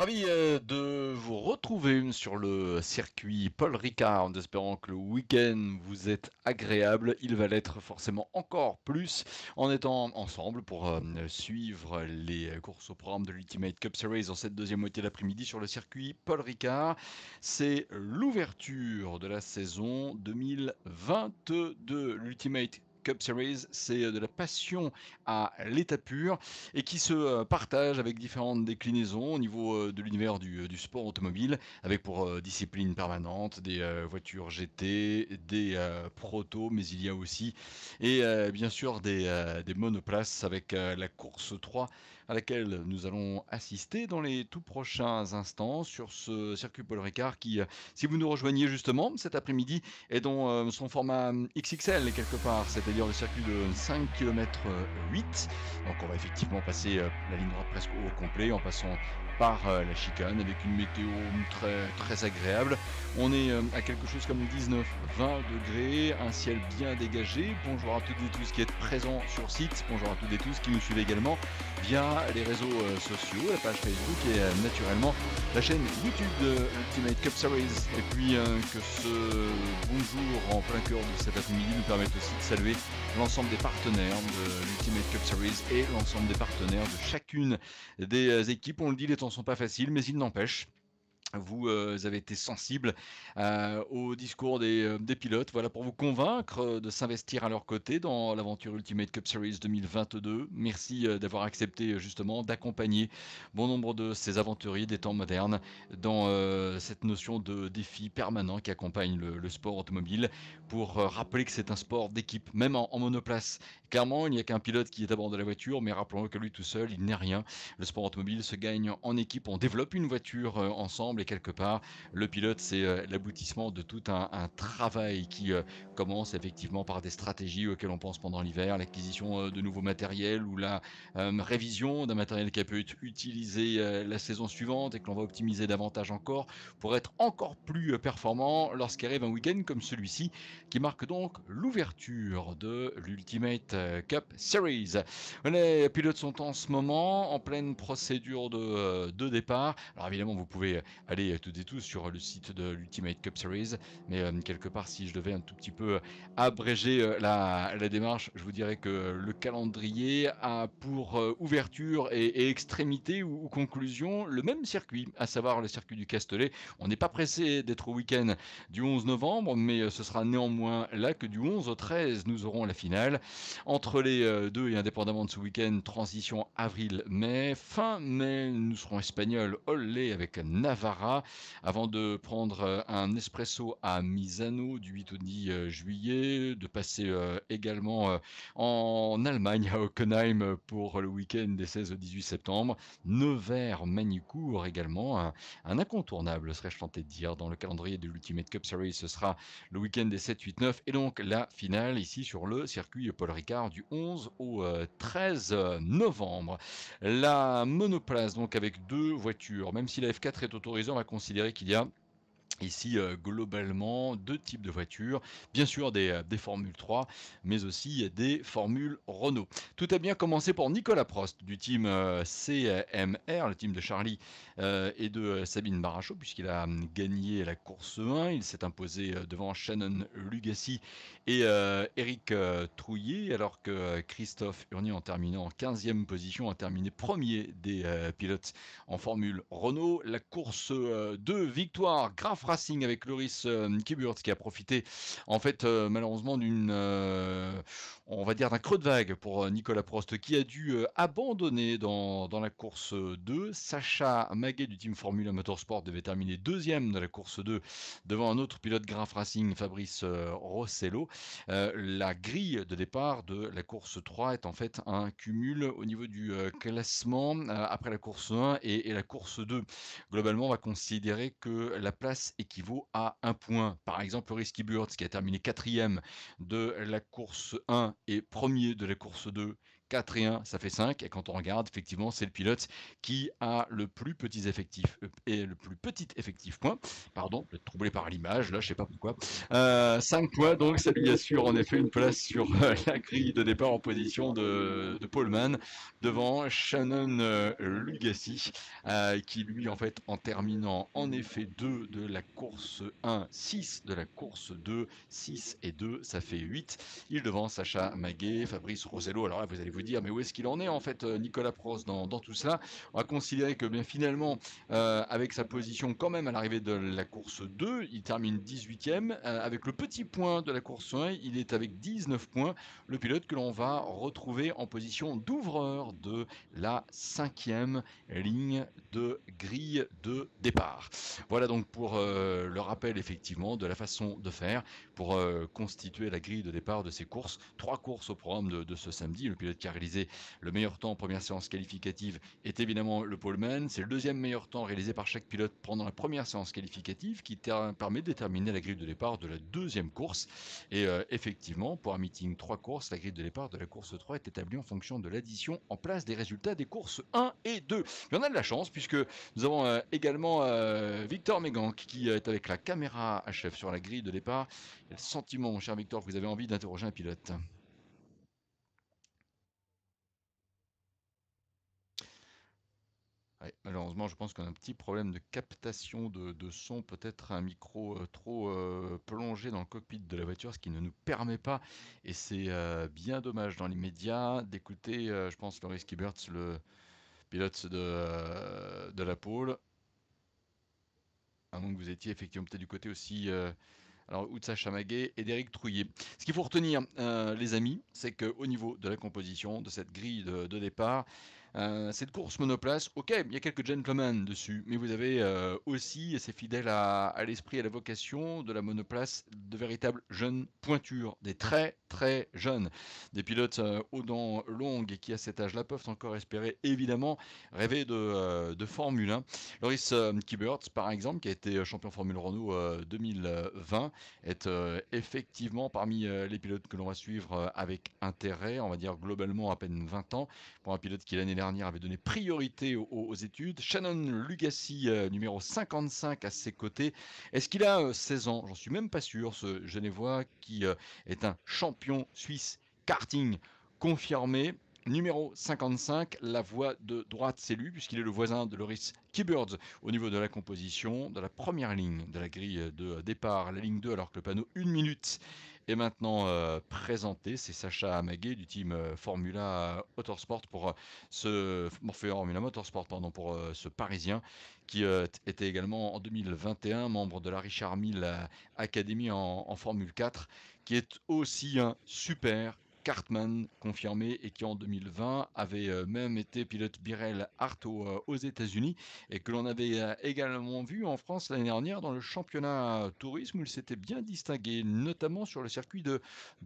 Ravi de vous retrouver sur le circuit Paul Ricard en espérant que le week-end vous est agréable. Il va l'être forcément encore plus en étant ensemble pour suivre les courses au programme de l'Ultimate Cup Series en cette deuxième moitié d'après-midi sur le circuit Paul Ricard. C'est l'ouverture de la saison 2022. L'Ultimate Cup Series, c'est de la passion à l'état pur et qui se partage avec différentes déclinaisons au niveau de l'univers du sport automobile, avec pour discipline permanente des voitures GT, des protos, mais il y a aussi, et bien sûr, des monoplaces avec la course 3 à laquelle nous allons assister dans les tout prochains instants sur ce circuit Paul Ricard qui, si vous nous rejoignez justement cet après-midi, est dans son format XXL quelque part, c'est-à-dire le circuit de 5 km 8. Donc on va effectivement passer la ligne droite presque au complet en passant par la chicane avec une météo très agréable. On est à quelque chose comme 19-20 degrés, un ciel bien dégagé. Bonjour à toutes et tous qui êtes présents sur site. Bonjour à toutes et tous qui nous suivent également via les réseaux sociaux, la page Facebook et naturellement la chaîne YouTube de Ultimate Cup Series. Et puis que ce bonjour en plein cœur de cet après-midi nous permette aussi de saluer l'ensemble des partenaires de l'Ultimate Cup Series et l'ensemble des partenaires de chacune des équipes. On le dit, les temps sont pas faciles, mais il n'empêche. Vous avez été sensible au discours des pilotes, voilà, pour vous convaincre de s'investir à leur côté dans l'aventure Ultimate Cup Series 2022. Merci d'avoir accepté justement d'accompagner bon nombre de ces aventuriers des temps modernes dans cette notion de défi permanent qui accompagne le sport automobile pour rappeler que c'est un sport d'équipe, même en monoplace. Clairement, il n'y a qu'un pilote qui est à bord de la voiture, mais rappelons que lui tout seul, il n'est rien. Le sport automobile se gagne en équipe, on développe une voiture ensemble et quelque part, le pilote, c'est l'aboutissement de tout un travail qui commence effectivement par des stratégies auxquelles on pense pendant l'hiver, l'acquisition de nouveaux matériels ou la révision d'un matériel qui a pu être utilisé la saison suivante et que l'on va optimiser davantage encore pour être encore plus performant lorsqu'arrive un week-end comme celui-ci qui marque donc l'ouverture de l'Ultimate Cup Series. Les pilotes sont en ce moment en pleine procédure de départ. Alors évidemment, vous pouvez aller toutes et tous sur le site de l'Ultimate Cup Series, mais quelque part, si je devais un tout petit peu abréger la démarche, je vous dirais que le calendrier a pour ouverture et extrémité ou conclusion le même circuit, à savoir le circuit du Castellet. On n'est pas pressé d'être au week-end du 11 novembre, mais ce sera néanmoins là que du 11 au 13, nous aurons la finale. Entre les deux et indépendamment de ce week-end, transition avril-mai. Fin mai, nous serons espagnols, olé avec Navarra, avant de prendre un espresso à Misano du 8 au 10 juillet, de passer également en Allemagne, à Hockenheim, pour le week-end des 16 au 18 septembre. Nevers, Magny-Cours également, un incontournable, serais-je tenté de dire, dans le calendrier de l'Ultimate Cup Series. Ce sera le week-end des 7, 8, 9 et donc la finale ici sur le circuit Paul Ricard du 11 au 13 novembre. La monoplace donc avec deux voitures, même si la F4 est autorisée, on va considérer qu'il y a ici, globalement, deux types de voitures. Bien sûr, des Formule 3, mais aussi des Formule Renault. Tout a bien commencé pour Nicolas Prost du team CMR, le team de Charlie et de Sabine Baracho, puisqu'il a gagné la course 1. Il s'est imposé devant Shannon Lugassi et Eric Trouillet, alors que Christophe Urnier, en terminant en 15e position, a terminé premier des pilotes en Formule Renault. La course 2, victoire, Graf Racing avec Loris Kiburt qui a profité en fait malheureusement on va dire d'un creux de vague pour Nicolas Prost qui a dû abandonner dans la course 2. Sacha Maguet du team Formula Motorsport devait terminer deuxième de la course 2 devant un autre pilote Graf Racing, Fabrice Rossello. La grille de départ de la course 3 est en fait un cumul au niveau du classement après la course 1 et la course 2. Globalement, on va considérer que la place équivaut à un point. Par exemple, Risky Burtz qui a terminé quatrième de la course 1 et premier de la course 2 4 et 1, ça fait 5. Et quand on regarde, effectivement, c'est le pilote qui a le plus petit effectif point. Pardon, je vais être troublé par l'image, là, je sais pas pourquoi. 5 points, donc ça lui assure en effet une place sur la grille de départ en position de poleman devant Shannon Lugassi, qui lui, en fait, en terminant en effet 2 de la course 1, 6 de la course 2, 6 et 2, ça fait 8. Il devance Sacha Maguet, Fabrice Rosello. Alors là, vous allez vous dire, mais où est-ce qu'il en est en fait, Nicolas Prost, dans tout cela? On va considérer que bien finalement, avec sa position quand même à l'arrivée de la course 2, il termine 18e. Avec le petit point de la course 1, il est avec 19 points. Le pilote que l'on va retrouver en position d'ouvreur de la 5e ligne de grille de départ. Voilà donc pour le rappel effectivement de la façon de faire pour constituer la grille de départ de ces courses. 3 courses au programme de ce samedi. Le pilote qui a réalisé le meilleur temps en première séance qualificative est évidemment le poleman. C'est le deuxième meilleur temps réalisé par chaque pilote pendant la première séance qualificative qui permet de déterminer la grille de départ de la deuxième course. Et effectivement, pour un meeting 3 courses, la grille de départ de la course 3 est établie en fonction de l'addition en place des résultats des courses 1 et 2. Et on a de la chance puisque nous avons également Victor Méganc qui est avec la caméra HF sur la grille de départ. Quel sentiment, mon cher Victor, que vous avez envie d'interroger un pilote? Ouais, malheureusement, je pense qu'on a un petit problème de captation de son, peut-être un micro trop plongé dans le cockpit de la voiture, ce qui ne nous permet pas, et c'est bien dommage dans l'immédiat, d'écouter, je pense, Loris Kieberts, le pilote de la pole, à moins que vous étiez effectivement peut-être du côté aussi alors Outsa Chamagué et d'Éric Trouillet. Ce qu'il faut retenir, les amis, c'est qu'au niveau de la composition de cette grille de départ, cette course monoplace, ok, il y a quelques gentlemen dessus, mais vous avez aussi, et c'est fidèle à l'esprit et à la vocation de la monoplace, de véritables jeunes pointures, des très très jeunes, des pilotes aux dents longues et qui à cet âge-là peuvent encore espérer évidemment rêver de Formule 1. Loris Kieberts, par exemple, qui a été champion Formule Renault 2020, est effectivement parmi les pilotes que l'on va suivre avec intérêt, on va dire globalement à peine 20 ans, pour un pilote qui l'année dernière avait donné priorité aux études. Shannon Lugassi, numéro 55 à ses côtés. Est-ce qu'il a 16 ans? J'en suis même pas sûr, ce Genevois qui est un champion suisse karting confirmé. Numéro 55, la voie de droite, c'est lui, puisqu'il est le voisin de Loris Kieberts au niveau de la composition de la première ligne de la grille de départ, la ligne 2, alors que le panneau 1 minute est maintenant présenté. C'est Sacha Amagué du team Formula Motorsport pour Formula Motorsport, pardon, pour ce Parisien qui était également en 2021 membre de la Richard Mille Academy en Formule 4, qui est aussi un super Cartman confirmé et qui en 2020 avait même été pilote Birel Hart aux États-Unis et que l'on avait également vu en France l'année dernière dans le championnat tourisme où il s'était bien distingué, notamment sur le circuit de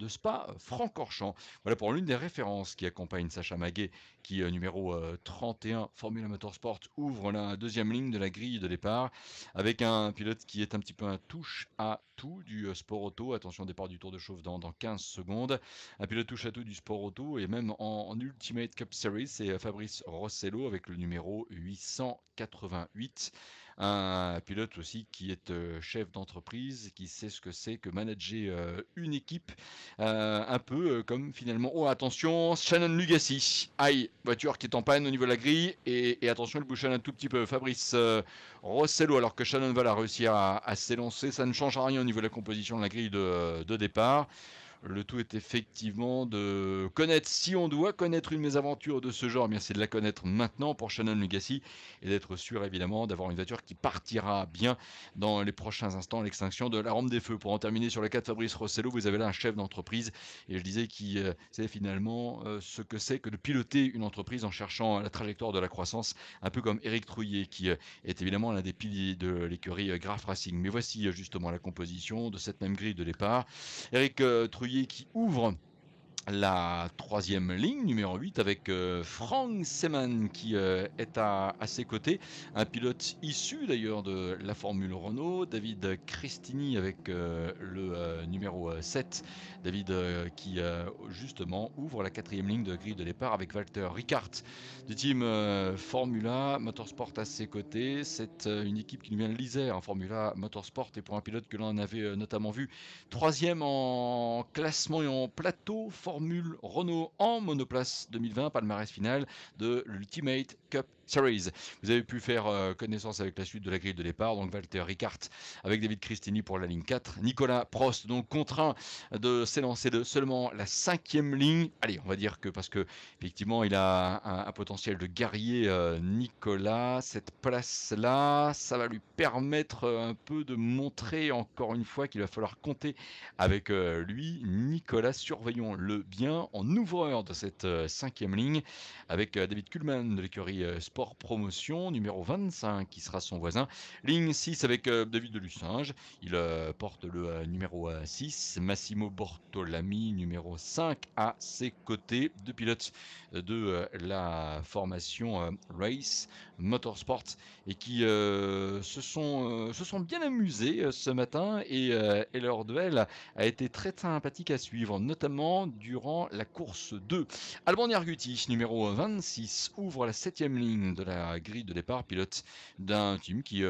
Spa-Francorchamps. Voilà pour l'une des références qui accompagne Sacha Maguet, qui numéro 31 Formula Motorsport ouvre la deuxième ligne de la grille de départ avec un pilote qui est un petit peu un touche à tout du sport auto. Attention, départ du Tour de Chauffe dans 15 secondes. Un pilote touche à tout du sport auto et même en Ultimate Cup Series, c'est Fabrice Rossello avec le numéro 888. Un pilote aussi qui est chef d'entreprise, qui sait ce que c'est que manager une équipe, un peu comme finalement. Oh attention, Shannon Lugassi, aïe, voiture qui est en panne au niveau de la grille et attention, il bouchonne un tout petit peu. Fabrice Rossello, alors que Shannon va la réussir à s'élancer, ça ne change rien au niveau de la composition de la grille de départ. Le tout est effectivement de connaître, si on doit connaître une mésaventure de ce genre, eh bien c'est de la connaître maintenant pour Shannon Lugassi et d'être sûr évidemment d'avoir une voiture qui partira bien dans les prochains instants à l'extinction de la rampe des feux. Pour en terminer sur le cas de Fabrice Rossello, vous avez là un chef d'entreprise et je disais qui sait finalement ce que c'est que de piloter une entreprise en cherchant la trajectoire de la croissance, un peu comme Éric Trouillet qui est évidemment l'un des piliers de l'écurie Graf Racing. Mais voici justement la composition de cette même grille de départ. Éric Trouillet qui ouvre la troisième ligne, numéro 8, avec Frank Seman qui est à ses côtés. Un pilote issu d'ailleurs de la Formule Renault, David Cristini avec le numéro 7. David qui justement ouvre la quatrième ligne de grille de départ avec Walter Ricart du team Formula Motorsport à ses côtés. C'est une équipe qui nous vient de l'Isère en Formula Motorsport, et pour un pilote que l'on avait notamment vu troisième en classement et en plateau Formule Renault en monoplace 2020, palmarès final de l'Ultimate Cup Series. Vous avez pu faire connaissance avec la suite de la grille de départ, donc Walter Ricart avec David Cristini pour la ligne 4. Nicolas Prost donc contraint de s'élancer de seulement la cinquième ligne. Allez, on va dire que parce que effectivement il a un potentiel de guerrier, Nicolas, cette place-là, ça va lui permettre un peu de montrer encore une fois qu'il va falloir compter avec lui. Nicolas, surveillons-le bien en ouvreur de cette cinquième ligne avec David Kuhlmann de l'écurie Sport Promotion, numéro 25 qui sera son voisin. Ligne 6 avec David Delussinge, il porte le numéro 6, Massimo Bortolami, numéro 5 à ses côtés, deux pilotes de la formation Race Motorsport et qui se sont bien amusés ce matin, et leur duel a été très sympathique à suivre, notamment durant la course 2. Alban Nerguti, numéro 26, ouvre la 7ème ligne de la grille de départ, pilote d'un team qui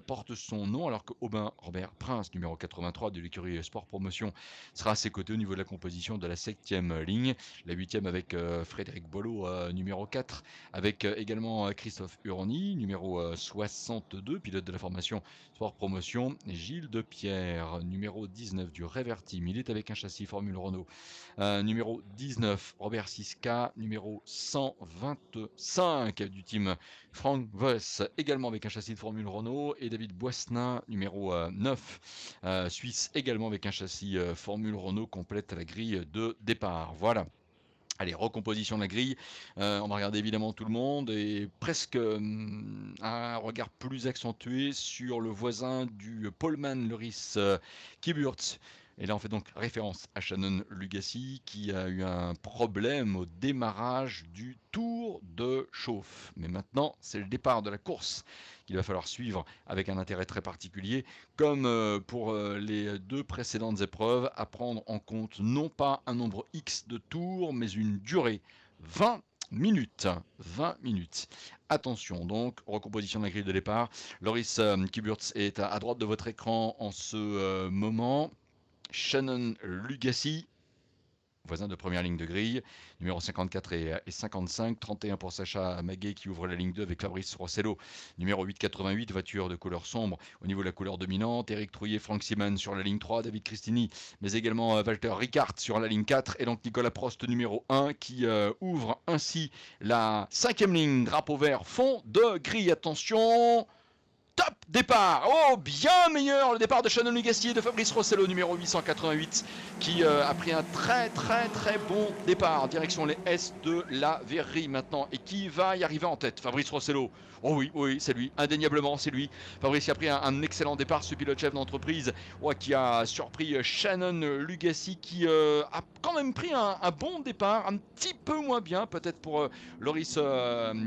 porte son nom, alors que Aubin Robert Prince, numéro 83 de l'écurie Sport Promotion, sera à ses côtés au niveau de la composition de la 7ème ligne. La 8ème avec Frédéric Bollot, numéro 4, avec également Christophe Uroni, numéro 62, pilote de la formation Sport Promotion. Gilles Depierre, numéro 19 du Revertim, il est avec un châssis Formule Renault. Numéro 19, Robert Siska, numéro 125 du team Frank Voss, également avec un châssis de Formule Renault. Et David Boissenin, numéro 9, Suisse, également avec un châssis Formule Renault, complète la grille de départ. Voilà. Allez, recomposition de la grille. On va regarder évidemment tout le monde, et presque un regard plus accentué sur le voisin du poleman, Loris Kiburtz. Et là, on fait donc référence à Shannon Lugassi qui a eu un problème au démarrage du tour de chauffe. Mais maintenant, c'est le départ de la course qu'il va falloir suivre avec un intérêt très particulier, comme pour les deux précédentes épreuves, à prendre en compte non pas un nombre X de tours, mais une durée. 20 minutes. 20 minutes. Attention donc, recomposition de la grille de départ. Loris Kiburtz est à droite de votre écran en ce moment. Shannon Lugassi, voisin de première ligne de grille, numéro 54 et 55, 31 pour Sacha Maguet qui ouvre la ligne 2 avec Fabrice Rossello, numéro 888, voiture de couleur sombre au niveau de la couleur dominante, Eric Trouillet, Frank Seman sur la ligne 3, David Cristini, mais également Walter Ricart sur la ligne 4, et donc Nicolas Prost numéro 1 qui ouvre ainsi la 5ème ligne, drapeau vert, fond de grille, attention. Top départ. Oh, bien meilleur le départ de Shannon Lugassi et de Fabrice Rossello, numéro 888, qui a pris un très bon départ, direction les S de la Verrerie maintenant, et qui va y arriver en tête. Fabrice Rossello. Oh oui, c'est lui, indéniablement c'est lui. Fabrice qui a pris un excellent départ, ce pilote chef d'entreprise, qui a surpris Shannon Lugassi, qui a quand même pris un bon départ, un petit peu moins bien peut-être pour Loris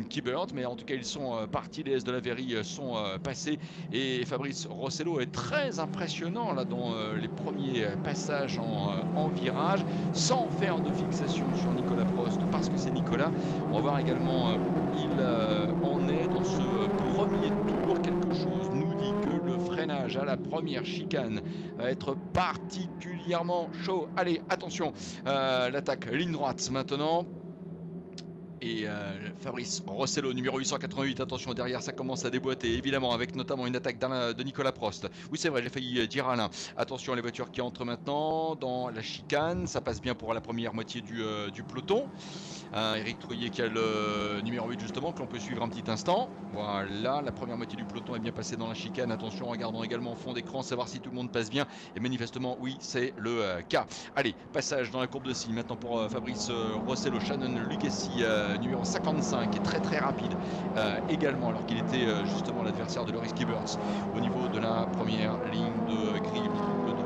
Kibert, mais en tout cas ils sont partis, les S de la Verrerie sont passés, et Fabrice Rossello est très impressionnant là dans les premiers passages en virage, sans faire de fixation sur Nicolas Prost, parce que c'est Nicolas. On va voir également où il en est dans ce premier tour. Quelque chose nous dit que le freinage à la première chicane va être particulièrement chaud. Allez, attention, l'attaque ligne droite maintenant. Et Fabrice Rossello, numéro 888, attention derrière, ça commence à déboîter, évidemment, avec notamment une attaque de Nicolas Prost. Oui, c'est vrai, j'ai failli dire Alain. Attention, les voitures qui entrent maintenant dans la chicane, ça passe bien pour la première moitié du peloton. Eric Trouillet qui a le numéro 8 justement, que l'on peut suivre un petit instant. Voilà, la première moitié du peloton est bien passée dans la chicane. Attention, regardons également au fond d'écran, savoir si tout le monde passe bien. Et manifestement, oui, c'est le cas. Allez, passage dans la courbe de scie maintenant pour Fabrice Rossello, Shannon Lugassi, numéro 55, qui est très rapide également, alors qu'il était justement l'adversaire de Loris Kiburtz au niveau de la première ligne de grille.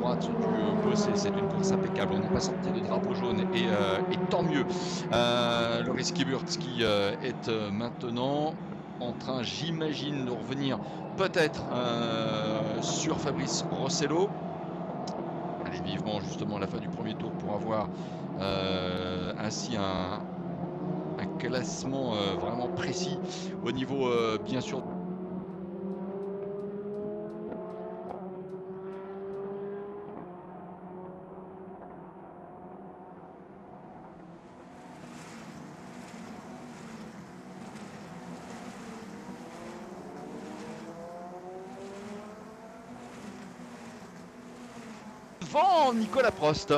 droite du Bossé. C'est une course impeccable. On n'est pas sorti de drapeau jaune et tant mieux. Loris Kiburtz qui est maintenant en train, j'imagine, de revenir peut-être sur Fabrice Rossello. Allez, vivement justement la fin du premier tour pour avoir ainsi un classement vraiment précis au niveau bien sûr. Devant Nicolas Prost.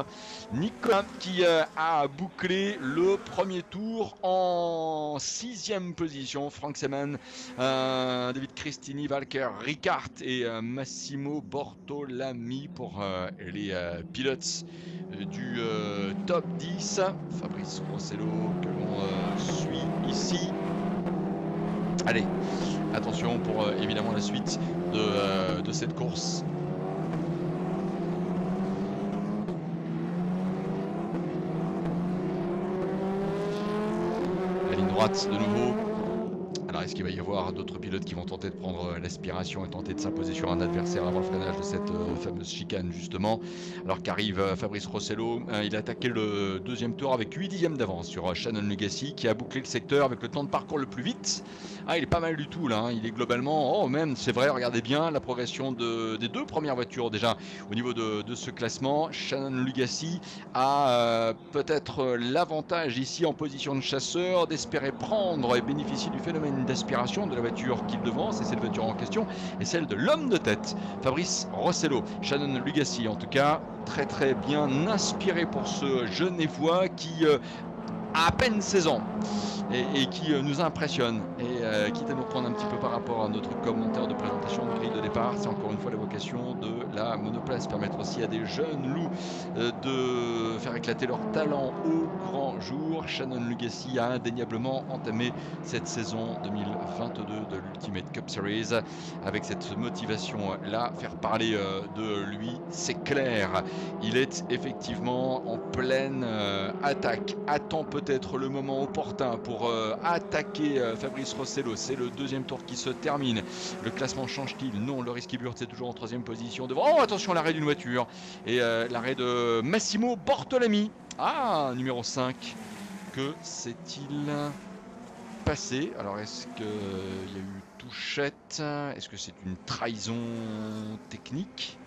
Nicolas qui a bouclé le premier tour en 6e position. Frank Seman, David Cristini, Walker Ricard et Massimo Bortolami pour les pilotes du top 10. Fabrice Rossello que l'on suit ici. Allez, attention pour évidemment la suite de cette course. Droite de nouveau. Alors est-ce qu'il va y avoir d'autres pilotes qui vont tenter de prendre l'aspiration et tenter de s'imposer sur un adversaire avant le freinage de cette fameuse chicane justement, alors qu'arrive Fabrice Rossello. Il a attaqué le deuxième tour avec 8 dixièmes d'avance sur Shannon Lugassi qui a bouclé le secteur avec le temps de parcours le plus vite. Il est pas mal du tout là, hein. Il est globalement, même c'est vrai, regardez bien la progression des deux premières voitures déjà au niveau de ce classement. Shannon Lugassi a peut-être l'avantage ici en position de chasseur d'espérer prendre et bénéficier du phénomène d'aspiration de la voiture qu'il devance, et cette voiture en question est celle de l'homme de tête, Fabrice Rossello. Shannon Lugassi en tout cas très bien inspiré pour ce Genevois qui a peine 16 ans et qui nous impressionne. Et quitte à nous prendre un petit peu par rapport à notre commentaire de présentation de grille de départ, c'est encore une fois la vocation de la monoplace, permettre aussi à des jeunes loups de faire éclater leur talent au grand jour. Shannon Lugassi a indéniablement entamé cette saison 2022 de l'Ultimate Cup Series avec cette motivation là, faire parler de lui, c'est clair. Il est effectivement en pleine attaque, attend peut-être le moment opportun pour attaquer Fabrice Rossello. C'est le deuxième tour qui se termine. Le classement change-t-il? Non, Loris Kiburtz est toujours en 3e position devant. Oh, attention, l'arrêt d'une voiture et l'arrêt de Massimo Bortolami. Numéro 5. Que s'est-il passé? Alors, est-ce qu'il y a eu touchette? Est-ce que c'est une trahison technique?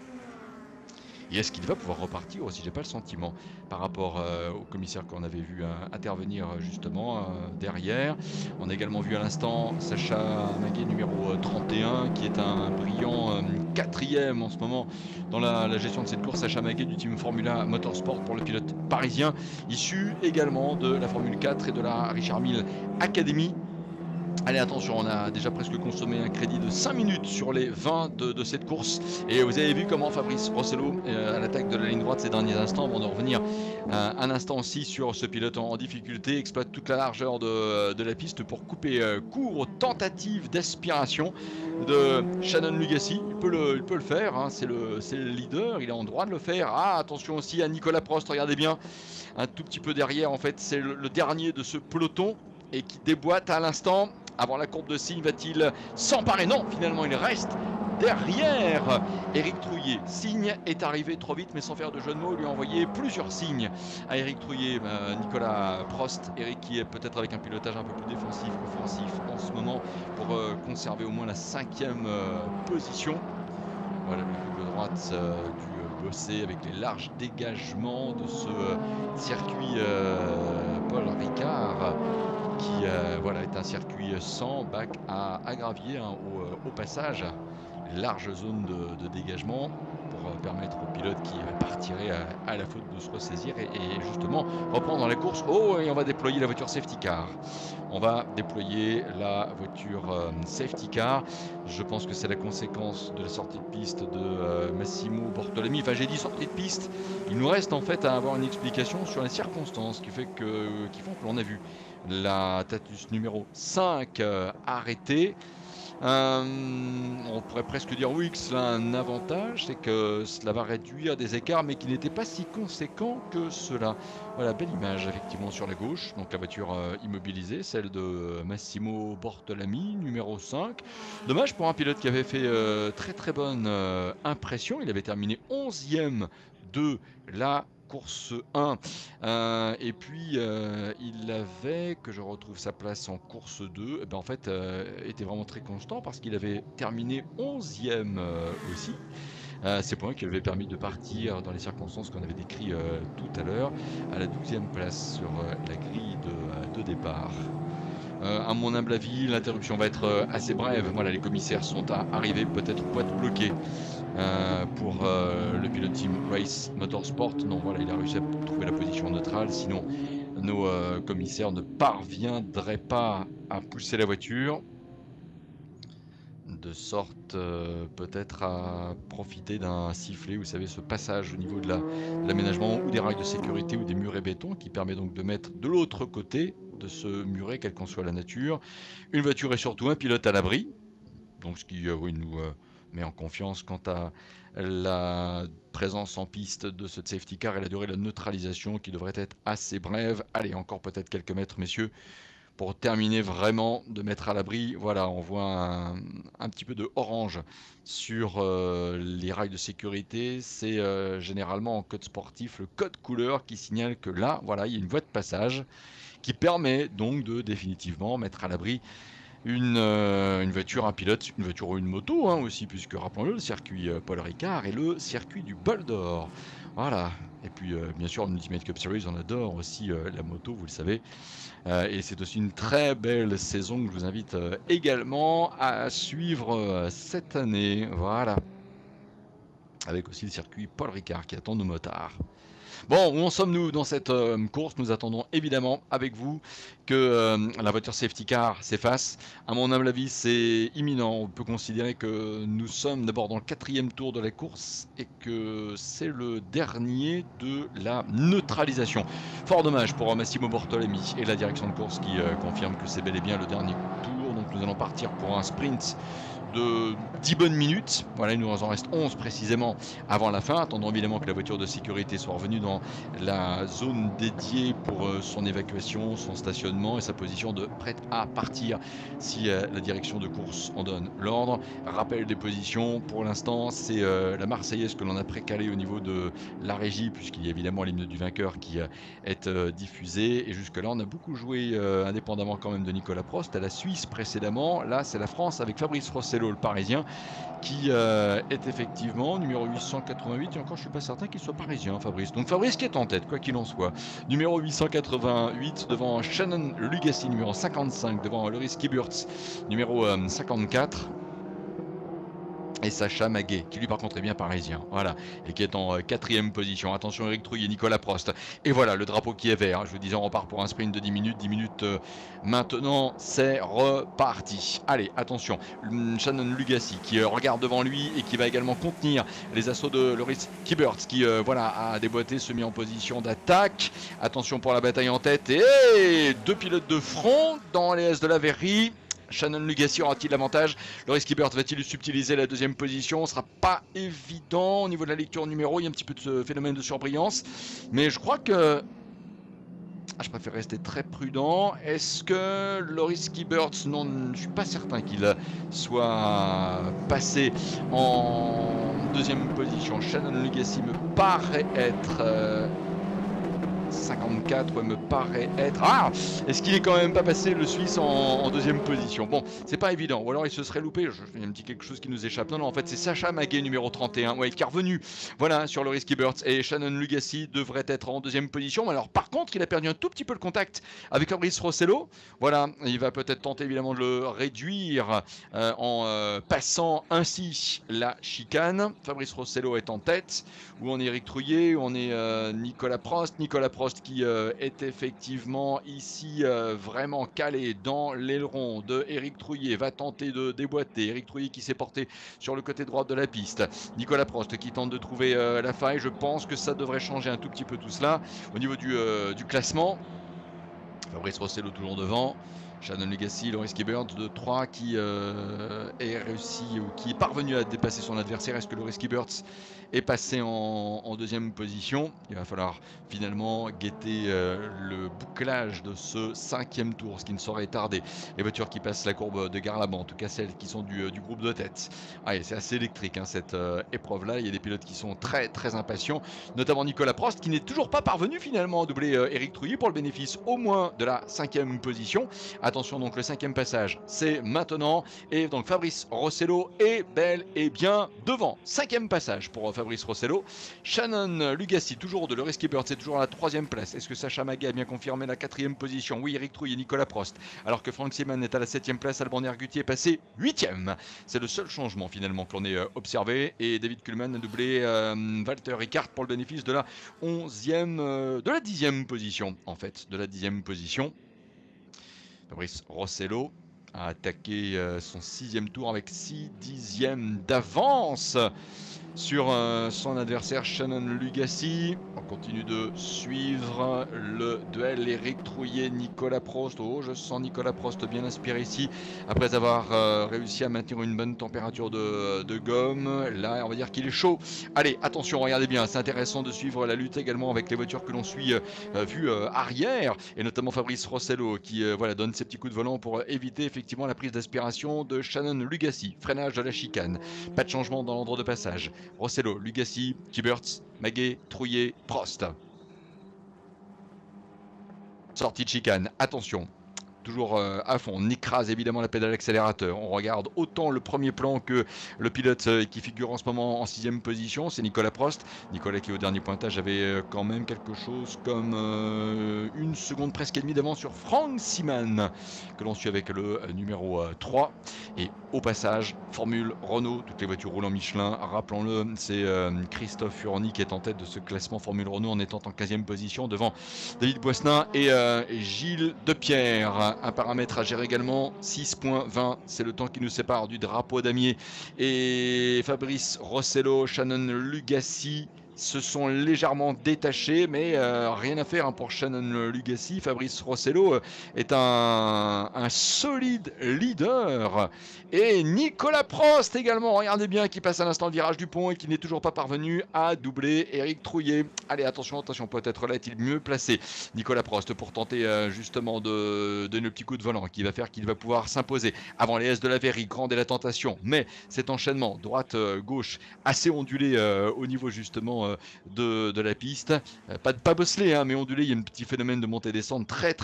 Et est-ce qu'il va pouvoir repartir aussi? J'ai pas le sentiment par rapport au commissaire qu'on avait vu intervenir justement derrière. On a également vu à l'instant Sacha Maguet numéro 31 qui est un brillant 4e en ce moment dans la gestion de cette course. Sacha Maguet du team Formula Motorsport pour le pilote parisien, issu également de la Formule 4 et de la Richard Mille Academy. Allez, attention, on a déjà presque consommé un crédit de 5 minutes sur les 20 de cette course. Et vous avez vu comment Fabrice Rossello, à l'attaque de la ligne droite ces derniers instants, avant de revenir un instant aussi sur ce pilote en difficulté, exploite toute la largeur de la piste pour couper court aux tentatives d'aspiration de Shannon Lugassi. Il peut le faire, hein, c'est le leader, il est en droit de le faire. Attention aussi à Nicolas Prost, regardez bien, un tout petit peu derrière, en fait, c'est le dernier de ce peloton et qui déboîte à l'instant. Avant la courbe de signe, va-t-il s'emparer? Non, finalement il reste derrière Éric Trouillet. Signe est arrivé trop vite, mais sans faire de jeu de mots, lui a envoyé plusieurs signes à Éric Trouillet. Nicolas Prost, Éric qui est peut-être avec un pilotage un peu plus défensif qu'offensif en ce moment pour conserver au moins la 5e position. Voilà le double droite du Bossé avec les larges dégagements de ce circuit Paul Ricard qui voilà, est un circuit sans bac à gravier, hein, au passage. Large zone de dégagement pour permettre aux pilotes qui partiraient à la faute de se ressaisir et justement reprendre la course. Et on va déployer la voiture safety car. On va déployer la voiture safety car. Je pense que c'est la conséquence de la sortie de piste de Massimo Bortolami. Enfin, j'ai dit sortie de piste. Il nous reste en fait à avoir une explication sur les circonstances qui font que l'on a vu la Tatus numéro 5 arrêtée. On pourrait presque dire oui que c'est un avantage, c'est que cela va réduire des écarts, mais qui n'étaient pas si conséquents que cela. Voilà, belle image effectivement sur la gauche, donc la voiture immobilisée, celle de Massimo Bortolami, numéro 5. Dommage pour un pilote qui avait fait très très bonne impression, il avait terminé 11e de la course 1 et puis il avait, que je retrouve sa place en course 2, en fait était vraiment très constant parce qu'il avait terminé 11e aussi. Ces points qui lui avaient permis de partir dans les circonstances qu'on avait décrites tout à l'heure à la 12e place sur la grille de départ. À mon humble avis, l'interruption va être assez brève. Voilà, les commissaires sont arrivés, peut-être boîte bloquée pour le pilote team Race Motorsport. Non, voilà, il a réussi à trouver la position neutrale. Sinon, nos commissaires ne parviendraient pas à pousser la voiture, de sorte peut-être à profiter d'un sifflet, vous savez, ce passage au niveau de l'aménagement ou des rails de sécurité ou des murets béton qui permet donc de mettre de l'autre côté de ce muret, quelle qu'en soit la nature, une voiture et surtout un pilote à l'abri. Donc ce qui oui, nous met en confiance quant à la présence en piste de ce safety car et la durée de la neutralisation qui devrait être assez brève. Allez, encore peut-être quelques mètres, messieurs, pour terminer vraiment de mettre à l'abri. Voilà, on voit un petit peu de orange sur les rails de sécurité. C'est généralement en code sportif le code couleur qui signale que là, voilà, il y a une voie de passage qui permet donc de définitivement mettre à l'abri une voiture, un pilote, une voiture ou une moto aussi, puisque rappelons-le, le circuit Paul Ricard et le circuit du Bol d'Or. Voilà. Et puis bien sûr, le Ultimate Cup Series, on adore aussi la moto, vous le savez. Et c'est aussi une très belle saison que je vous invite également à suivre cette année. Voilà. Avec aussi le circuit Paul Ricard qui attend nos motards. Bon, où en sommes-nous dans cette course? Nous attendons évidemment avec vous que la voiture safety car s'efface. À mon humble avis, c'est imminent. On peut considérer que nous sommes d'abord dans le 4e tour de la course et que c'est le dernier de la neutralisation. Fort dommage pour Massimo Bortolami et la direction de course qui confirme que c'est bel et bien le dernier tour. Donc nous allons partir pour un sprint de 10 bonnes minutes. Voilà, il nous en reste 11 précisément avant la fin. Attendons évidemment que la voiture de sécurité soit revenue dans la zone dédiée pour son évacuation, son stationnement et sa position de prête à partir si la direction de course en donne l'ordre. Rappel des positions, pour l'instant c'est la Marseillaise que l'on a précalée au niveau de la régie puisqu'il y a évidemment l'hymne du vainqueur qui est diffusé et jusque là on a beaucoup joué indépendamment quand même de Nicolas Prost à la Suisse précédemment. Là c'est la France avec Fabrice Rossello, le Parisien, qui est effectivement numéro 888 et encore je suis pas certain qu'il soit parisien, Fabrice. Donc Fabrice qui est en tête quoi qu'il en soit, numéro 888 devant Shannon Lugassi, numéro 55 devant Loris Kiburtz, numéro 54 et Sacha Maguet, qui lui par contre est bien parisien, voilà, et qui est en 4e position. Attention, Eric Trouille et Nicolas Prost. Et voilà, le drapeau qui est vert. Je vous disais, on repart pour un sprint de 10 minutes. 10 minutes maintenant, c'est reparti. Allez, attention, Shannon Lugassi qui regarde devant lui et qui va également contenir les assauts de Loris Kiburtz, qui voilà, a déboîté, se met en position d'attaque. Attention pour la bataille en tête. Et 2 pilotes de front dans les S de la Verrerie. Shannon Lugassi aura-t-il l'avantage? Loris Kiburtz va-t-il subtiliser la 2e position? Ce ne sera pas évident au niveau de la lecture numéro. Il y a un petit peu de ce phénomène de surbrillance. Mais je crois que je préfère rester très prudent. Est-ce que Loris Kiburtz, non, je ne suis pas certain qu'il soit passé en 2e position. Shannon Lugassi me paraît être 54 me paraît être... Ah, est-ce qu'il est quand même pas passé le Suisse en 2e position? Bon, c'est pas évident. Ou alors il se serait loupé. Il y a un petit quelque chose qui nous échappe. Non, non, en fait, c'est Sacha Maguet, numéro 31. Ouais, qui est revenu. Voilà, sur Loris Kiburtz. Et Shannon Lugassi devrait être en 2e position. Mais alors, par contre, il a perdu un tout petit peu le contact avec Fabrice Rossello. Voilà, il va peut-être tenter évidemment de le réduire en passant ainsi la chicane. Fabrice Rossello est en tête. Où on est Eric Trouillet, où on est Nicolas Prost. Nicolas Prost qui est effectivement ici vraiment calé dans l'aileron de Eric Trouillet, va tenter de déboîter. Eric Trouillet qui s'est porté sur le côté droit de la piste. Nicolas Prost qui tente de trouver la faille. Je pense que ça devrait changer un tout petit peu tout cela au niveau du classement. Fabrice Rossello toujours devant. Shannon Legacy, Loris Kibert de 3 qui est réussi ou qui est parvenu à dépasser son adversaire. Est-ce que Loris Kibert est passé en deuxième position? Il va falloir finalement guetter le bouclage de ce 5e tour, ce qui ne saurait tarder. Les voitures qui passent la courbe de Garlaband, en tout cas celles qui sont du groupe de tête. Allez, c'est assez électrique hein, cette épreuve-là. Il y a des pilotes qui sont très très impatients, notamment Nicolas Prost qui n'est toujours pas parvenu finalement à doubler Éric Trouillet pour le bénéfice au moins de la 5e position. Attention donc le 5e passage, c'est maintenant. Et donc Fabrice Rossello est bel et bien devant. 5e passage pour Fabrice Rossello. Shannon Lugassi, toujours de Loris Kibert, c'est toujours à la 3e place. Est-ce que Sacha Maguet a bien confirmé la 4e position? Oui, Éric Trouillet et Nicolas Prost. Alors que Frank Seeman est à la 7e place, Alban Erguti est passé 8e. C'est le seul changement finalement que l'on ait observé. Et David Kuhlmann a doublé Walter Ricard pour le bénéfice de la 11e, de la 10e position en fait, de la 10e position. Fabrice Rossello a attaqué son 6e tour avec 6 dixièmes d'avance sur son adversaire Shannon Lugassi. On continue de suivre le duel Éric Trouillet, Nicolas Prost. Oh, je sens Nicolas Prost bien inspiré ici après avoir réussi à maintenir une bonne température de gomme. Là, on va dire qu'il est chaud. Allez, attention, regardez bien, c'est intéressant de suivre la lutte également avec les voitures que l'on suit vue arrière, et notamment Fabrice Rossello qui voilà, donne ses petits coups de volant pour éviter effectivement la prise d'aspiration de Shannon Lugassi. Freinage de la chicane, pas de changement dans l'endroit de passage. Rossello, Lugassi, Kiberts, Maguet, Trouillet, Prost. Sortie de chicane, attention. Toujours à fond, on écrase évidemment la pédale accélérateur. On regarde autant le premier plan que le pilote qui figure en ce moment en 6e position, c'est Nicolas Prost. Nicolas qui au dernier pointage avait quand même quelque chose comme 1 seconde presque et demie d'avance sur Frank Seeman, que l'on suit avec le numéro 3. Et au passage, Formule Renault, toutes les voitures roulant Michelin, rappelons-le, c'est Christophe Furny qui est en tête de ce classement Formule Renault en étant en 15e position devant David Boisselin et Gilles Depierre. Un paramètre à gérer également, 6.20, c'est le temps qui nous sépare du drapeau damier. Et Fabrice Rossello, Shannon Lugassi se sont légèrement détachés, mais rien à faire pour Shannon Lugassi. Fabrice Rossello est un solide leader. Et Nicolas Prost également, regardez bien, qui passe à l'instant le virage du pont et qui n'est toujours pas parvenu à doubler Éric Trouillet. Allez, attention, peut-être là est-il mieux placé, Nicolas Prost, pour tenter justement de donner le petit coup de volant qui va faire qu'il va pouvoir s'imposer avant les S de la Verrie. Grande est la tentation, mais cet enchaînement droite-gauche assez ondulé au niveau justement de la piste, pas bosselé hein, mais ondulé, il y a un petit phénomène de montée-descente très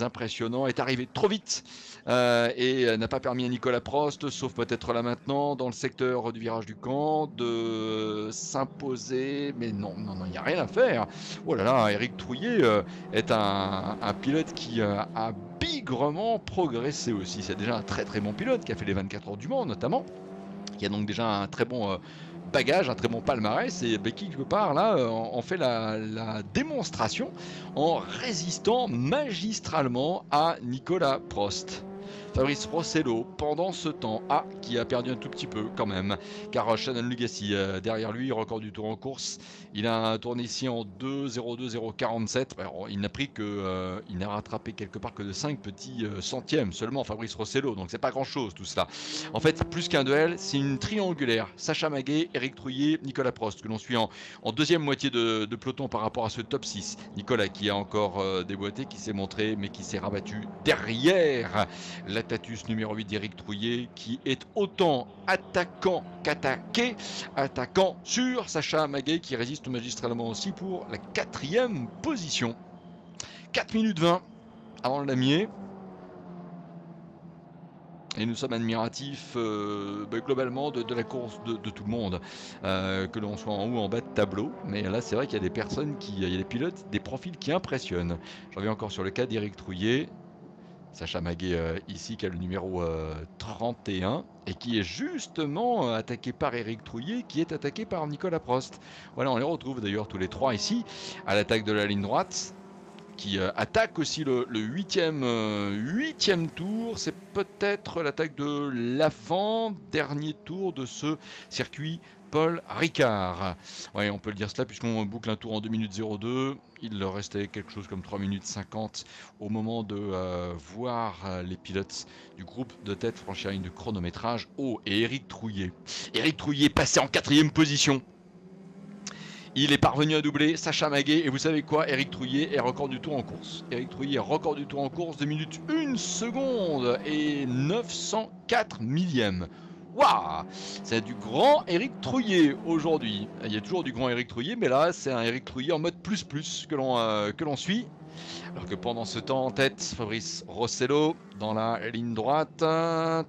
impressionnant, est arrivé trop vite et n'a pas permis à Nicolas Prost, sauf peut-être là maintenant dans le secteur du virage du camp, de s'imposer, mais non, il n'y a rien à faire. Oh là là, Éric Trouillet est un pilote qui a bigrement progressé aussi. C'est déjà un très bon pilote qui a fait les 24 heures du Mans notamment, qui a donc déjà un très bon bagage, un très bon palmarès, et qui quelque part là en fait la démonstration en résistant magistralement à Nicolas Prost. Fabrice Rossello, pendant ce temps, qui a perdu un tout petit peu quand même, car Shannon Lugassi, derrière lui, record du tour en course, il a tourné ici en 2.02.047. Alors, il n'a pris que, il n'a rattrapé quelque part que de 5 petits centièmes seulement, Fabrice Rossello, donc c'est pas grand chose tout cela. En fait, plus qu'un duel, c'est une triangulaire. Sacha Maguet, Éric Trouillet, Nicolas Prost, que l'on suit en deuxième moitié de peloton par rapport à ce top 6. Nicolas qui a encore déboîté, qui s'est montré, mais qui s'est rabattu derrière la Tatus numéro 8 d'Éric Trouillet, qui est autant attaquant qu'attaqué, attaquant sur Sacha Maguet qui résiste magistralement aussi pour la 4e position. 4 minutes 20 avant le damier. Et nous sommes admiratifs globalement de la course de tout le monde, que l'on soit en haut ou en bas de tableau. Mais là, c'est vrai qu'il y a des personnes, il y a des pilotes, des profils qui impressionnent. Je reviens encore sur le cas d'Éric Trouillet. Sacha Maguet ici qui a le numéro 31 et qui est justement attaqué par Éric Trouillet, qui est attaqué par Nicolas Prost. Voilà, on les retrouve d'ailleurs tous les trois ici à l'attaque de la ligne droite, qui attaque aussi le 8e tour. C'est peut-être l'attaque de l'avant-dernier tour de ce circuit Paul Ricard. Ouais, on peut le dire cela puisqu'on boucle un tour en 2 minutes 02. Il leur restait quelque chose comme 3 minutes 50 au moment de voir les pilotes du groupe de tête franchir la ligne de chronométrage. Oh, et Éric Trouillet. Éric Trouillet passé en 4e position. Il est parvenu à doubler Sacha Maguet. Et vous savez quoi? Éric Trouillet est record du tour en course. Éric Trouillet est record du tour en course, 2 minutes 1 seconde et 904 millièmes. Waouh! C'est du grand Éric Trouillet aujourd'hui. Il y a toujours du grand Éric Trouillet, mais là, c'est un Éric Trouillet en mode plus que l'on suit. Alors que pendant ce temps, en tête, Fabrice Rossello dans la ligne droite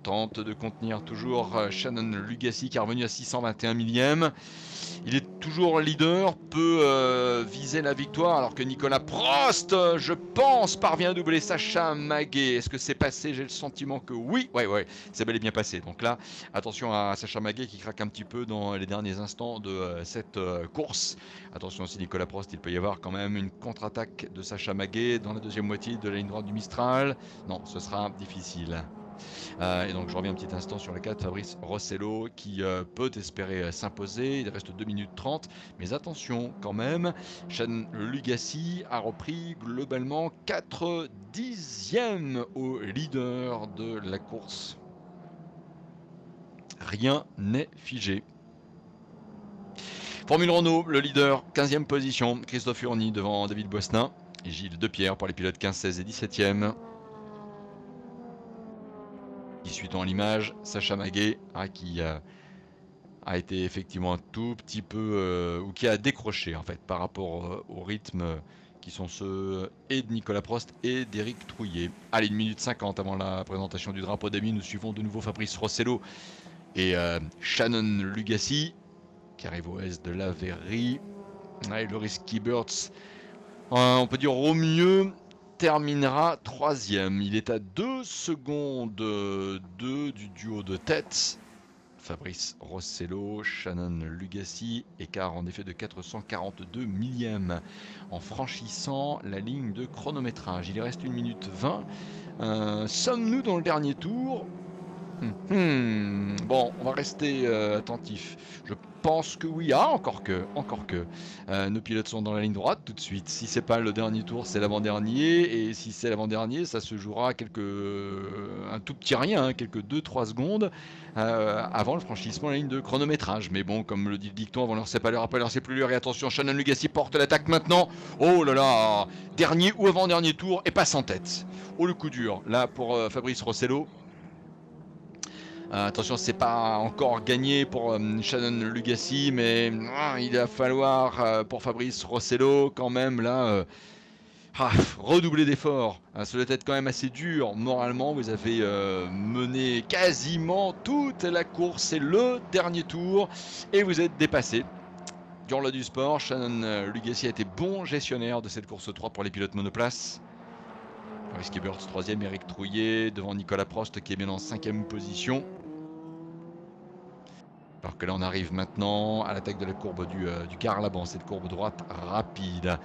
tente de contenir toujours Shannon Lugassi qui est revenu à 621 millièmes. Il est toujours leader, peut viser la victoire alors que Nicolas Prost, je pense, parvient à doubler Sacha Maguet. Est-ce que c'est passé? J'ai le sentiment que oui. Ouais, c'est bel et bien passé. Donc là, attention à Sacha Maguet qui craque un petit peu dans les derniers instants de cette course. Attention aussi Nicolas Prost, il peut y avoir quand même une contre-attaque de Sacha Maguet dans la deuxième moitié de la ligne droite du Mistral. Non, ce sera difficile. Et donc je reviens un petit instant sur le cas de Fabrice Rossello qui peut espérer s'imposer. Il reste 2 minutes 30. Mais attention quand même, Shannon Lugassi a repris globalement 4 dixièmes au leader de la course. Rien n'est figé. Formule Renault, le leader, 15e position. Christophe Urny devant David Bosnin. Et Gilles Depierre pour les pilotes 15, 16 et 17e. 18 ans à l'image, Sacha Maguet qui a été effectivement un tout petit peu, ou qui a décroché en fait par rapport au rythme qui sont ceux et de Nicolas Prost et d'Éric Trouillet. Allez, 1 minute 50 avant la présentation du drapeau d'amis, nous suivons de nouveau Fabrice Rossello et Shannon Lugassi qui arrive au S de la Verrie. Et Loris Kieberts, on peut dire au mieux, terminera 3e. Il est à 2 secondes du duo de tête. Fabrice Rossello, Shannon Lugassi, écart en effet de 442 millièmes en franchissant la ligne de chronométrage. Il reste 1 minute 20. Sommes-nous dans le dernier tour? Bon, on va rester attentif. Je pense que oui. Ah, encore que. Nos pilotes sont dans la ligne droite tout de suite. Si c'est pas le dernier tour, c'est l'avant-dernier. Et si c'est l'avant-dernier, ça se jouera un tout petit rien, quelques 2-3 secondes avant le franchissement de la ligne de chronométrage. Mais bon, comme le dit le dicton, avant l'heure c'est pas l'heure, après l'heure c'est plus l'heure. Et attention, Shannon Lugassi porte l'attaque maintenant. Oh là là, dernier ou avant-dernier tour et passe en tête. Oh, le coup dur là pour Fabrice Rossello. Attention, c'est pas encore gagné pour Shannon Lugassi, mais il va falloir pour Fabrice Rossello quand même là redoubler d'efforts. Ça doit être quand même assez dur moralement. Vous avez mené quasiment toute la course, c'est le dernier tour et vous êtes dépassé. Durant le du sport, Shannon Lugassi a été bon gestionnaire de cette course 3 pour les pilotes monoplace. Loris Kieberts 3e, Éric Trouillet devant Nicolas Prost qui est bien en 5e position. Alors que là on arrive maintenant à l'attaque de la courbe du Garlaban, cette courbe droite rapide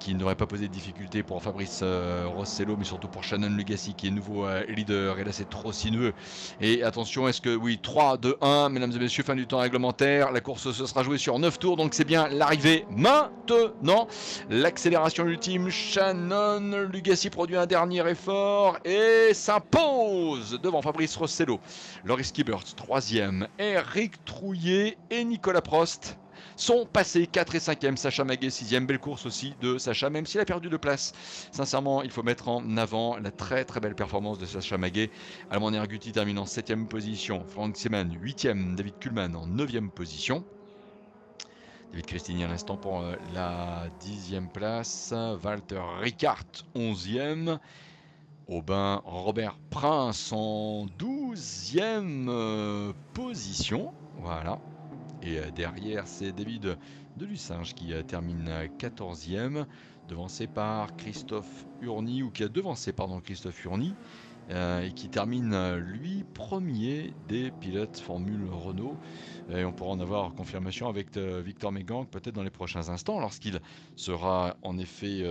qui n'aurait pas posé de difficulté pour Fabrice Rossello, mais surtout pour Shannon Lugassi qui est nouveau leader. Et là c'est trop sinueux. Et attention, est-ce que oui, 3, 2, 1, mesdames et messieurs, fin du temps réglementaire. La course se sera jouée sur 9 tours, donc c'est bien l'arrivée maintenant. L'accélération ultime, Shannon Lugassi produit un dernier effort et s'impose devant Fabrice Rossello. Loris Kieberts 3e, Éric Trouillet et Nicolas Prost sont passés 4 et 5e, Sacha Maguet 6e, belle course aussi de Sacha, même s'il a perdu de place. Sincèrement, il faut mettre en avant la très très belle performance de Sacha Maguet. Alman Erguti termine en 7e position, Frank Seemann 8e, David Kuhlmann en 9e position. David Cristini à l'instant pour la 10e place, Walter Ricard 11e. Aubin Robert Prince en 12e position. Voilà. Et derrière, c'est David Delussinge qui termine 14e, devancé par Christophe Urny, ou qui a devancé, pardon, Christophe Urny, et qui termine, lui, premier des pilotes Formule Renault. Et on pourra en avoir confirmation avec Victor Megang, peut-être dans les prochains instants, lorsqu'il sera en effet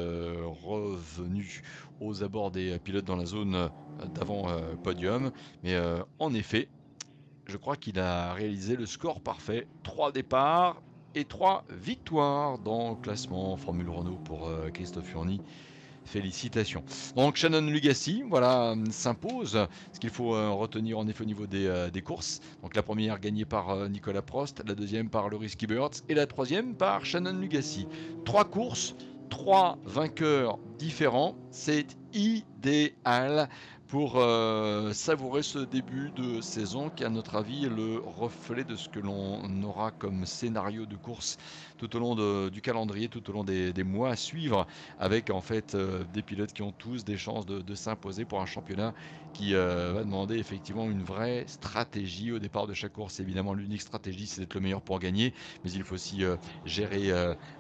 revenu aux abords des pilotes dans la zone d'avant podium. Mais en effet, je crois qu'il a réalisé le score parfait. 3 départs, et 3 victoires dans le classement Formule Renault pour Christophe Furny. Félicitations. Donc Shannon Lugassi, voilà, s'impose. Ce qu'il faut retenir en effet au niveau des courses. Donc la première gagnée par Nicolas Prost, la deuxième par Loris Kiebert et la troisième par Shannon Lugassi. 3 courses, 3 vainqueurs différents. C'est idéal pour savourer ce début de saison qui, à notre avis, est le reflet de ce que l'on aura comme scénario de course tout au long du calendrier, tout au long des mois à suivre, avec en fait des pilotes qui ont tous des chances de s'imposer pour un championnat qui va demander effectivement une vraie stratégie au départ de chaque course. Évidemment, l'unique stratégie, c'est d'être le meilleur pour gagner, mais il faut aussi gérer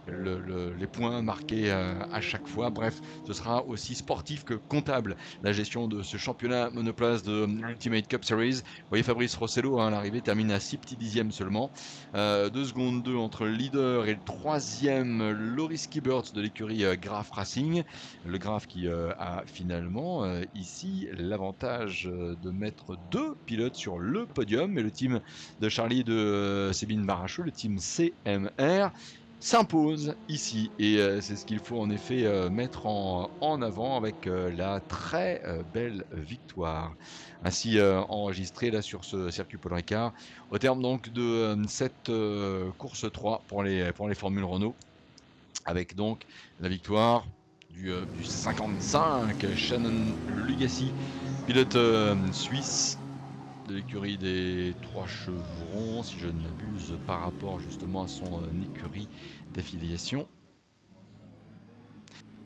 les points marqués à chaque fois. Bref, ce sera aussi sportif que comptable, la gestion de ce championnat monoplace de l'Ultimate Cup Series. Vous voyez Fabrice Rossello, à l'arrivée, termine à 6 petits dixièmes seulement. 2 secondes 2 entre le leader et le troisième, Loris Kiebert de l'écurie Graf Racing. Le Graf qui a finalement ici l'avantage de mettre 2 pilotes sur le podium. Et le team de Charlie de Sébine Barachou, le team CMR, s'impose ici et c'est ce qu'il faut en effet mettre en avant avec la très belle victoire ainsi enregistrée là sur ce circuit Paul Ricard au terme donc de cette course 3 pour les Formules Renault, avec donc la victoire du 55 Shannon Lugassi, pilote suisse de l'écurie des 3 chevrons, si je ne m'abuse, par rapport justement à son écurie d'affiliation.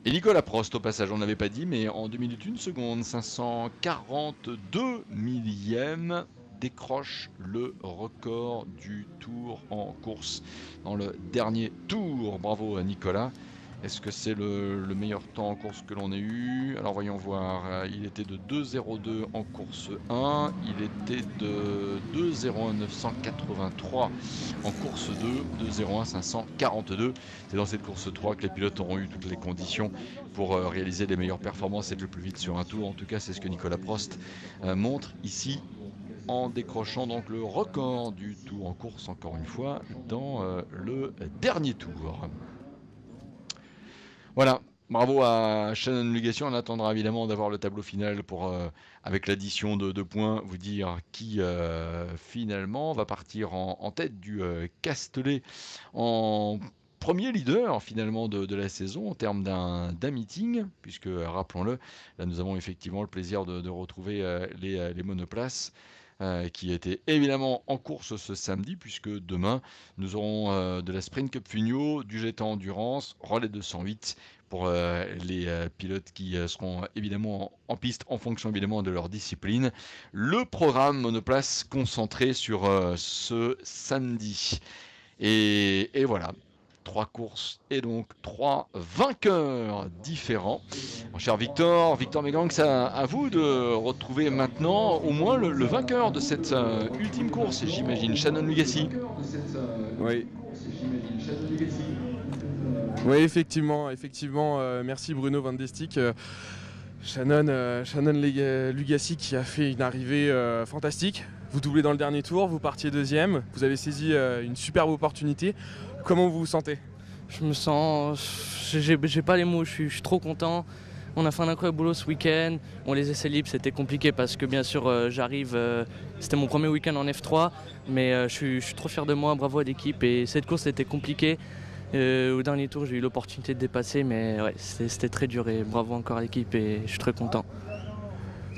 Et Nicolas Prost, au passage, on n'avait pas dit, mais en 2 minutes 1 seconde, 542 millièmes, décroche le record du tour en course dans le dernier tour. Bravo à Nicolas. Est-ce que c'est le meilleur temps en course que l'on ait eu? Alors voyons voir, il était de 2,02 en course 1, il était de 2,01 983 en course 2, 2,01 542. C'est dans cette course 3 que les pilotes auront eu toutes les conditions pour réaliser les meilleures performances et être le plus vite sur un tour. En tout cas, c'est ce que Nicolas Prost montre ici en décrochant donc le record du tour en course, encore une fois, dans le dernier tour. Voilà, bravo à Shannon Lugassi. On attendra évidemment d'avoir le tableau final pour, avec l'addition de points, vous dire qui finalement va partir en tête du Castellet en premier leader finalement de la saison en termes d'un meeting, puisque rappelons-le, là nous avons effectivement le plaisir de retrouver les monoplaces. Qui était évidemment en course ce samedi, puisque demain nous aurons de la Sprint Cup Fugno, du GT Endurance, relais 208 pour les pilotes qui seront évidemment en piste en fonction évidemment de leur discipline. Le programme monoplace concentré sur ce samedi. Et voilà. 3 courses et donc 3 vainqueurs différents. Mon cher Victor Mégang, c'est à vous de retrouver maintenant au moins le vainqueur de cette ultime course, j'imagine, Shannon Lugassi. Oui. Oui, effectivement. Merci Bruno Van de Stick. Shannon Lugassi qui a fait une arrivée fantastique. Vous doublez dans le dernier tour, vous partiez deuxième, vous avez saisi une superbe opportunité. Comment vous vous sentez? Je me sens... J'ai pas les mots, je suis trop content. On a fait un incroyable boulot ce week-end. Les essais libres, c'était compliqué parce que bien sûr, j'arrive... c'était mon premier week-end en F3, mais je suis trop fier de moi, bravo à l'équipe. Et cette course était compliquée. Au dernier tour, j'ai eu l'opportunité de dépasser, mais ouais, c'était très dur. Et bravo encore à l'équipe et je suis très content.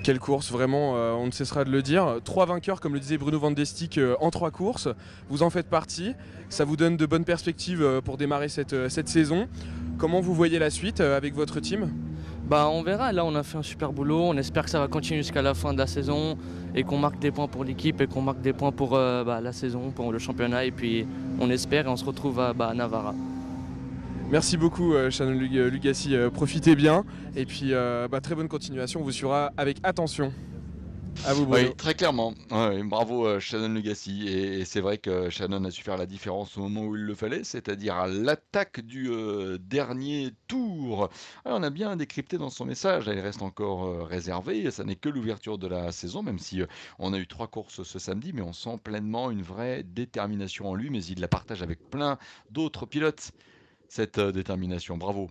Quelle course, vraiment, on ne cessera de le dire. 3 vainqueurs, comme le disait Bruno Van de Stick, en 3 courses. Vous en faites partie. Ça vous donne de bonnes perspectives pour démarrer cette saison. Comment vous voyez la suite avec votre team? On verra. Là, on a fait un super boulot. On espère que ça va continuer jusqu'à la fin de la saison et qu'on marque des points pour l'équipe et qu'on marque des points pour la saison, pour le championnat. Et puis, on espère et on se retrouve à Navarra. Merci beaucoup Shannon Lugassi, profitez bien et puis très bonne continuation, on vous suivra avec attention. À vous, Bruno. Oui, très clairement. Ouais, bravo Shannon Legacy. Et c'est vrai que Shannon a su faire la différence au moment où il le fallait, c'est-à-dire à l'attaque du dernier tour. Ouais, on a bien décrypté dans son message. Il reste encore réservé. Ça n'est que l'ouverture de la saison, même si on a eu 3 courses ce samedi, mais on sent pleinement une vraie détermination en lui. Mais il la partage avec plein d'autres pilotes, cette détermination. Bravo.